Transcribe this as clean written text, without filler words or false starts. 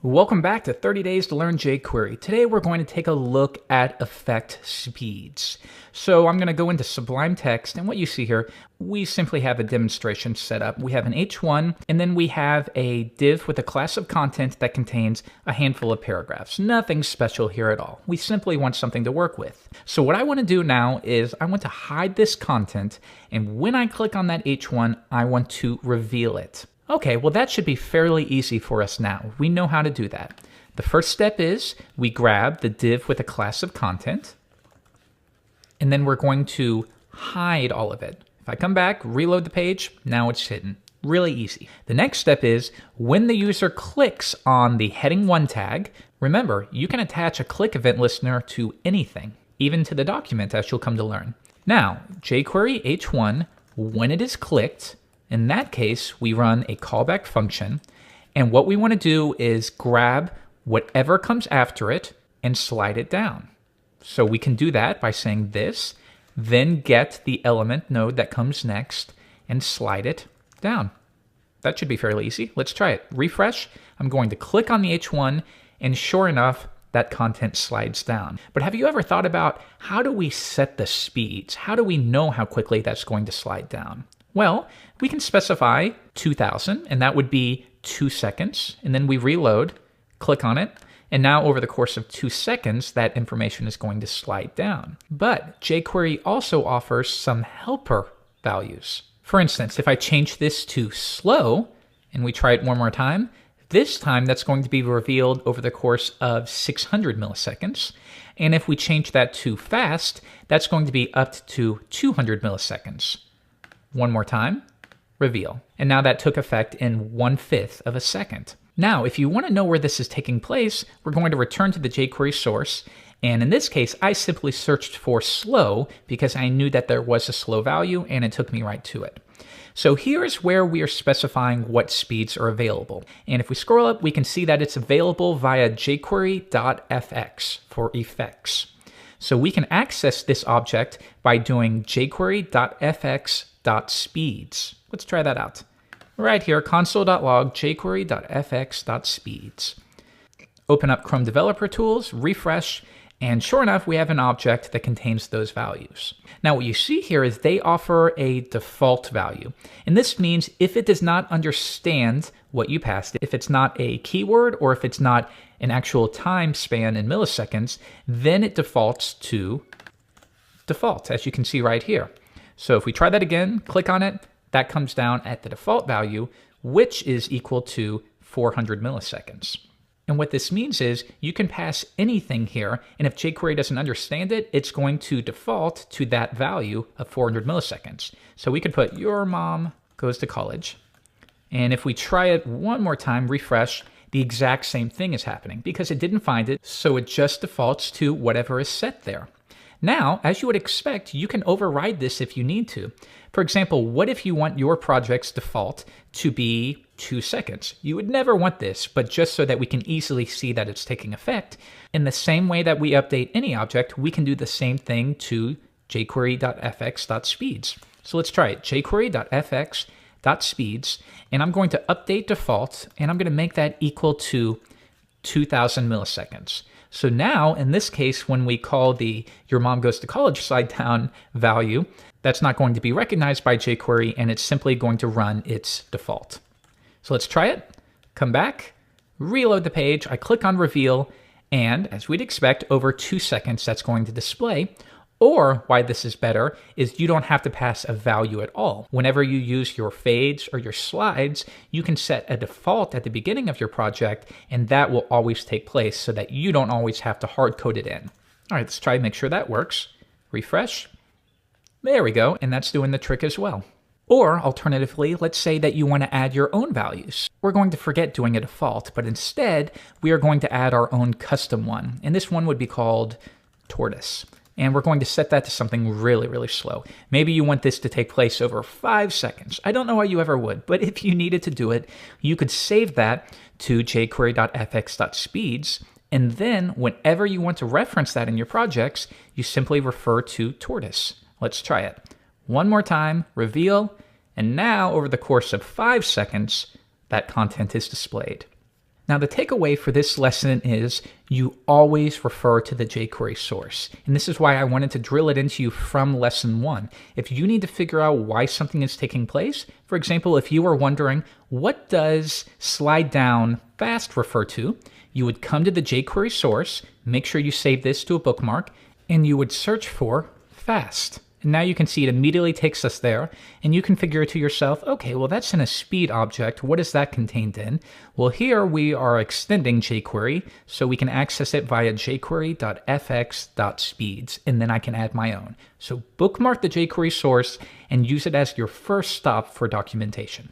Welcome back to 30 Days to Learn jQuery. Today we're going to take a look at effect speeds. So I'm going to go into Sublime Text, and what you see here, we simply have a demonstration set up. We have an H1, and then we have a div with a class of content that contains a handful of paragraphs. Nothing special here at all. We simply want something to work with. So what I want to do now is I want to hide this content, and when I click on that H1, I want to reveal it. Okay, well that should be fairly easy for us now. We know how to do that. The first step is we grab the div with a class of content, and then we're going to hide all of it. If I come back, reload the page, now it's hidden. Really easy. The next step is when the user clicks on the heading 1 tag, remember, you can attach a click event listener to anything, even to the document, as you'll come to learn. Now, jQuery H1, when it is clicked, in that case, we run a callback function, and what we want to do is grab whatever comes after it and slide it down. So we can do that by saying this, then get the element node that comes next and slide it down. That should be fairly easy. Let's try it. Refresh. I'm going to click on the H1, and sure enough, that content slides down. But have you ever thought about how do we set the speeds? How do we know how quickly that's going to slide down? Well, we can specify 2000, and that would be 2 seconds. And then we reload, click on it, and now over the course of 2 seconds, that information is going to slide down. But jQuery also offers some helper values. For instance, if I change this to slow, and we try it one more time, this time that's going to be revealed over the course of 600 milliseconds. And if we change that to fast, that's going to be up to 200 milliseconds. One more time, reveal. And now that took effect in 1/5 of a second. Now, if you want to know where this is taking place, we're going to return to the jQuery source. And in this case, I simply searched for slow because I knew that there was a slow value and it took me right to it. So here's where we are specifying what speeds are available. And if we scroll up, we can see that it's available via jQuery.fx for effects. So we can access this object by doing jQuery.fx.speeds. Let's try that out. Right here, console.log jQuery.fx.speeds. Open up Chrome Developer Tools, refresh, and sure enough, we have an object that contains those values. Now what you see here is they offer a default value. And this means if it does not understand what you passed, if it's not a keyword or if it's not an actual time span in milliseconds, then it defaults to default, as you can see right here. So if we try that again, click on it, that comes down at the default value, which is equal to 400 milliseconds. And what this means is you can pass anything here, and if jQuery doesn't understand it, it's going to default to that value of 400 milliseconds. So we could put your mom goes to college. And if we try it one more time, refresh, the exact same thing is happening because it didn't find it, so it just defaults to whatever is set there. Now, as you would expect, you can override this if you need to. For example, what if you want your project's default to be 2 seconds? You would never want this, but just so that we can easily see that it's taking effect, in the same way that we update any object, we can do the same thing to jQuery.fx.speeds. So let's try it, jQuery.fx.speeds, and I'm going to update default, and I'm going to make that equal to 2000 milliseconds. So now, in this case, when we call the your mom goes to college slide down value, that's not going to be recognized by jQuery, and it's simply going to run its default. So let's try it, come back, reload the page, I click on reveal, and as we'd expect, over 2 seconds that's going to display. Or why this is better is you don't have to pass a value at all. Whenever you use your fades or your slides, you can set a default at the beginning of your project, and that will always take place so that you don't always have to hard code it in. All right, let's try and make sure that works. Refresh. There we go, and that's doing the trick as well. Or alternatively, let's say that you want to add your own values. We're going to forget doing a default, but instead we are going to add our own custom one. And this one would be called tortoise. And we're going to set that to something really, really slow. Maybe you want this to take place over 5 seconds. I don't know why you ever would, but if you needed to do it, you could save that to jQuery.fx.speeds, and then whenever you want to reference that in your projects, you simply refer to tortoise. Let's try it. One more time, reveal, and now over the course of 5 seconds, that content is displayed. Now, the takeaway for this lesson is you always refer to the jQuery source. And this is why I wanted to drill it into you from lesson 1. If you need to figure out why something is taking place, for example, if you were wondering, what does slide down fast refer to? You would come to the jQuery source, make sure you save this to a bookmark, and you would search for fast. And now you can see it immediately takes us there, and you can figure to yourself, okay, well, that's in a speed object. What is that contained in? Well, here we are extending jQuery, so we can access it via jQuery.fx.speeds, and then I can add my own. So bookmark the jQuery source and use it as your first stop for documentation.